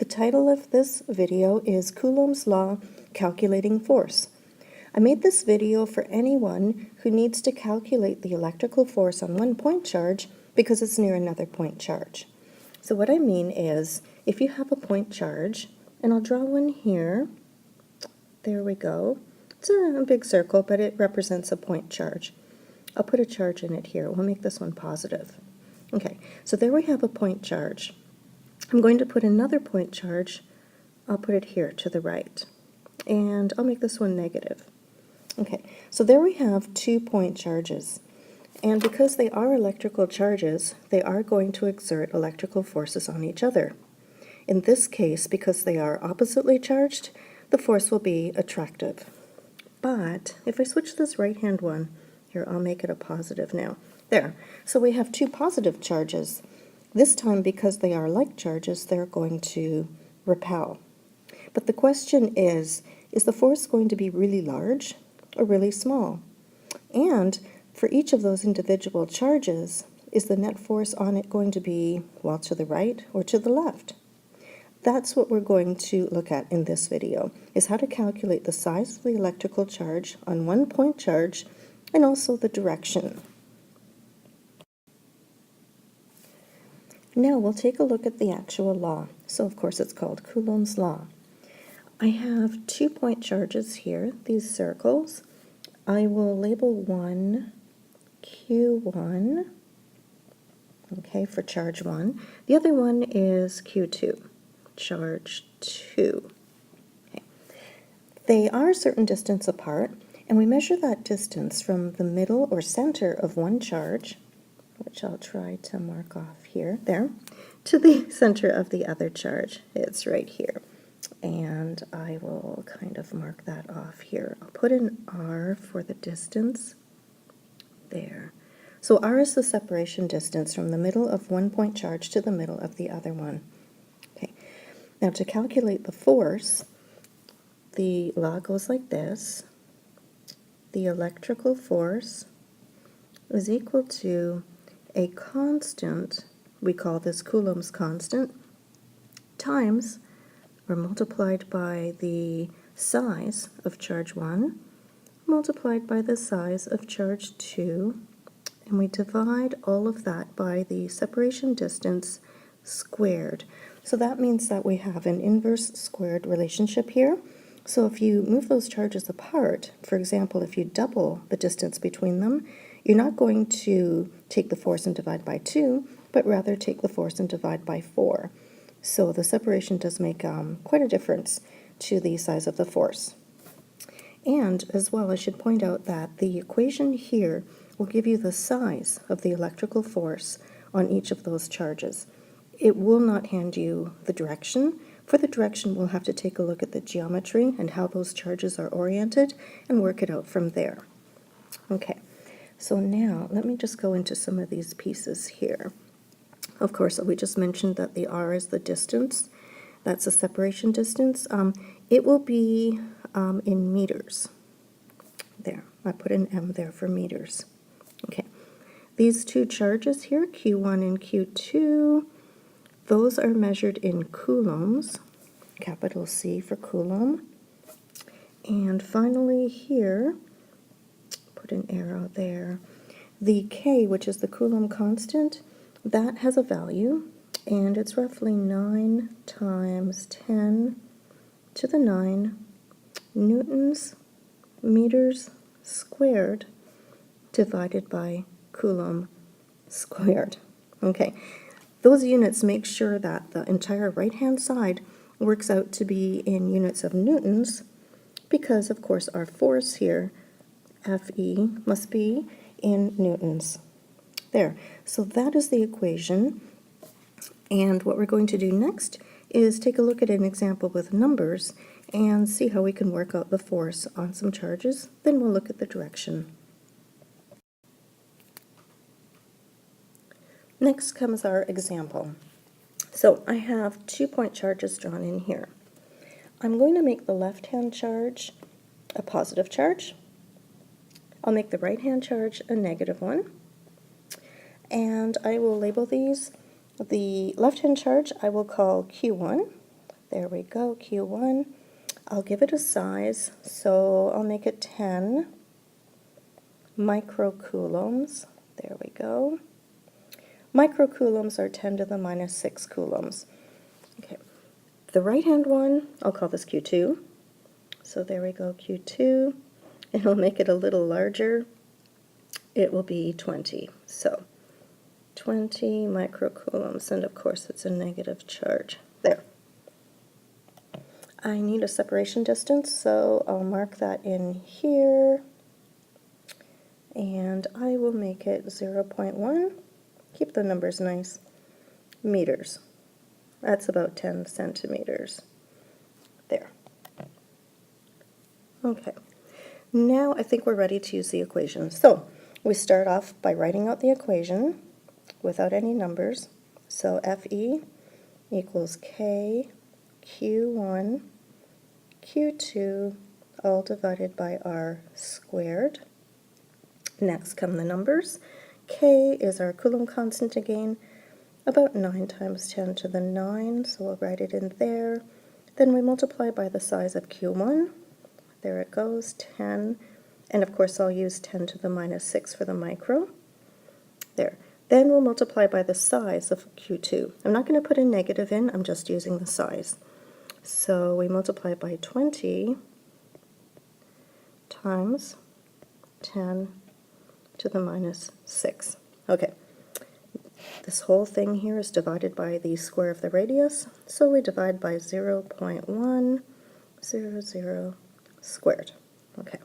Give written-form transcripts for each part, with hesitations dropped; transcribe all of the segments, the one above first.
The title of this video is Coulombs Law, Calculating Force. I made this video for anyone who needs to calculate the electrical force on one point charge because it's near another point charge. So what I mean is, if you have a point charge, and I'll draw one here, there we go. It's a big circle, but it represents a point charge. I'll put a charge in it here. We'll make this one positive. Okay, so there we have a point charge. I'm going to put another point charge. I'll put it here to the right, and I'll make this one negative. Okay, so there we have 2 point charges, and because they are electrical charges, they are going to exert electrical forces on each other. In this case, because they are oppositely charged, the force will be attractive. But if I switch this right-hand one, here, I'll make it a positive now. There, so we have 2 positive charges. This time, because they are like charges, they're going to repel. But the question is the force going to be really large or really small? And for each of those individual charges, is the net force on it going to be, well, to the right or to the left? That's what we're going to look at in this video, is how to calculate the size of the electrical charge on one point charge and also the direction. Now we'll take a look at the actual law. So of course it's called Coulombs Law. I have 2 point charges here, these circles. I will label one Q1, okay, for charge 1. The other one is Q2, charge 2. Okay. They are a certain distance apart, and we measure that distance from the middle or center of one charge, which I'll try to mark off here, there, to the center of the other charge. It's right here. And I will kind of mark that off here. I'll put an R for the distance there. So R is the separation distance from the middle of one point charge to the middle of the other one. Okay. Now to calculate the force, the law goes like this. The electrical force is equal to a constant, we call this Coulomb's constant, times or multiplied by the size of charge 1, multiplied by the size of charge 2, and we divide all of that by the separation distance squared. So that means that we have an inverse squared relationship here. So if you move those charges apart, for example, if you double the distance between them, you're not going to take the force and divide by 2, but rather take the force and divide by 4. So the separation does make quite a difference to the size of the force. And as well, I should point out that the equation here will give you the size of the electrical force on each of those charges. It will not hand you the direction. For the direction, we'll have to take a look at the geometry and how those charges are oriented and work it out from there. Okay, so now let me just go into some of these pieces here. Of course, we just mentioned that the R is the distance. That's the separation distance. It will be in meters. There, I put an M there for meters. Okay, these 2 charges here, Q1 and Q2, those are measured in coulombs, capital C for Coulomb. And finally here, put an arrow there, the K, which is the Coulomb constant, that has a value, and it's roughly 9 times 10 to the 9 newtons meters squared divided by Coulomb squared. Okay, those units make sure that the entire right-hand side works out to be in units of newtons because, of course, our force here, Fe, must be in newtons. There, so that is the equation, and what we're going to do next is take a look at an example with numbers and see how we can work out the force on some charges. Then we'll look at the direction. Next comes our example. So I have 2 point charges drawn in here. I'm going to make the left-hand charge a positive charge. I'll make the right-hand charge a negative one. And I will label these. The left-hand charge I will call Q1, There we go, Q1. I'll give it a size, so I'll make it 10 microcoulombs. There we go. Microcoulombs are 10 to the minus 6 coulombs. Okay, the right-hand one, I'll call this Q2. So there we go, Q2. And I'll make it a little larger. It will be 20. So 20 microcoulombs, and of course it's a negative charge. There. I need a separation distance, so I'll mark that in here. And I will make it 0.1. Keep the numbers nice. Meters. That's about 10 centimeters. There. Okay. Now I think we're ready to use the equation. So we start off by writing out the equation without any numbers. So FE equals K Q1 Q2 all divided by R squared. Next come the numbers. K is our Coulomb constant again, about 9 times 10 to the 9, so we'll write it in there. Then we multiply by the size of Q1. There it goes, 10. And of course I'll use 10 to the minus 6 for the micro. There. Then we'll multiply by the size of Q2. I'm not going to put a negative in, I'm just using the size. So we multiply by 20 times 10 to the minus 6. Okay. This whole thing here is divided by the square of the radius, so we divide by 0.100 squared. Okay.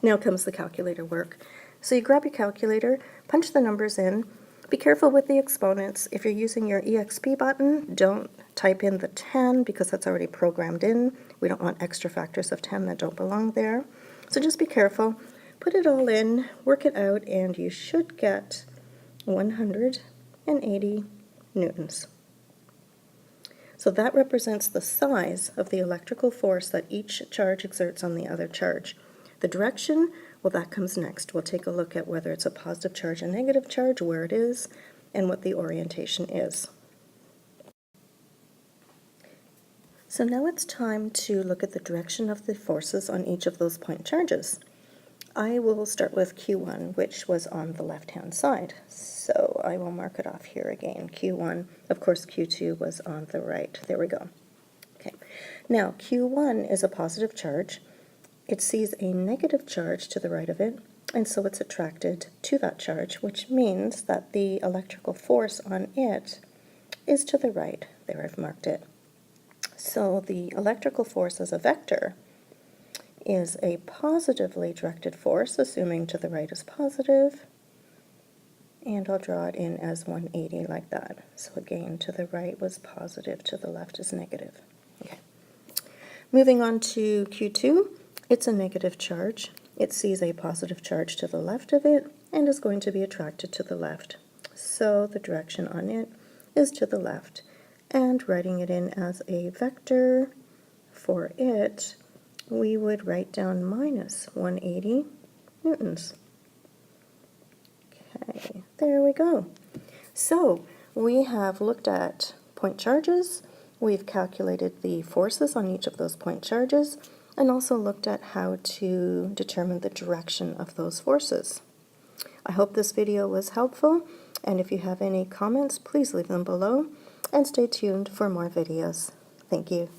Now comes the calculator work. So you grab your calculator, punch the numbers in. Be careful with the exponents. If you're using your EXP button, don't type in the 10 because that's already programmed in. We don't want extra factors of 10 that don't belong there. So just be careful. Put it all in, work it out, and you should get 180 newtons. So that represents the size of the electrical force that each charge exerts on the other charge. The direction, well, that comes next. We'll take a look at whether it's a positive charge or negative charge, where it is, and what the orientation is. So now it's time to look at the direction of the forces on each of those point charges. I will start with Q1, which was on the left-hand side. So I will mark it off here again. Q1, of course Q2 was on the right. There we go. Okay. Now Q1 is a positive charge. It sees a negative charge to the right of it, and so it's attracted to that charge, which means that the electrical force on it is to the right. There, I've marked it. So the electrical force as a vector is a positively directed force, assuming to the right is positive, and I'll draw it in as 180 like that. So again, to the right was positive, to the left is negative. Okay. Moving on to Q2, it's a negative charge. It sees a positive charge to the left of it and is going to be attracted to the left. So the direction on it is to the left. And writing it in as a vector for it, we would write down minus 180 newtons. Okay, there we go. So we have looked at point charges, we've calculated the forces on each of those point charges, and also looked at how to determine the direction of those forces. I hope this video was helpful, and if you have any comments, please leave them below, and stay tuned for more videos. Thank you.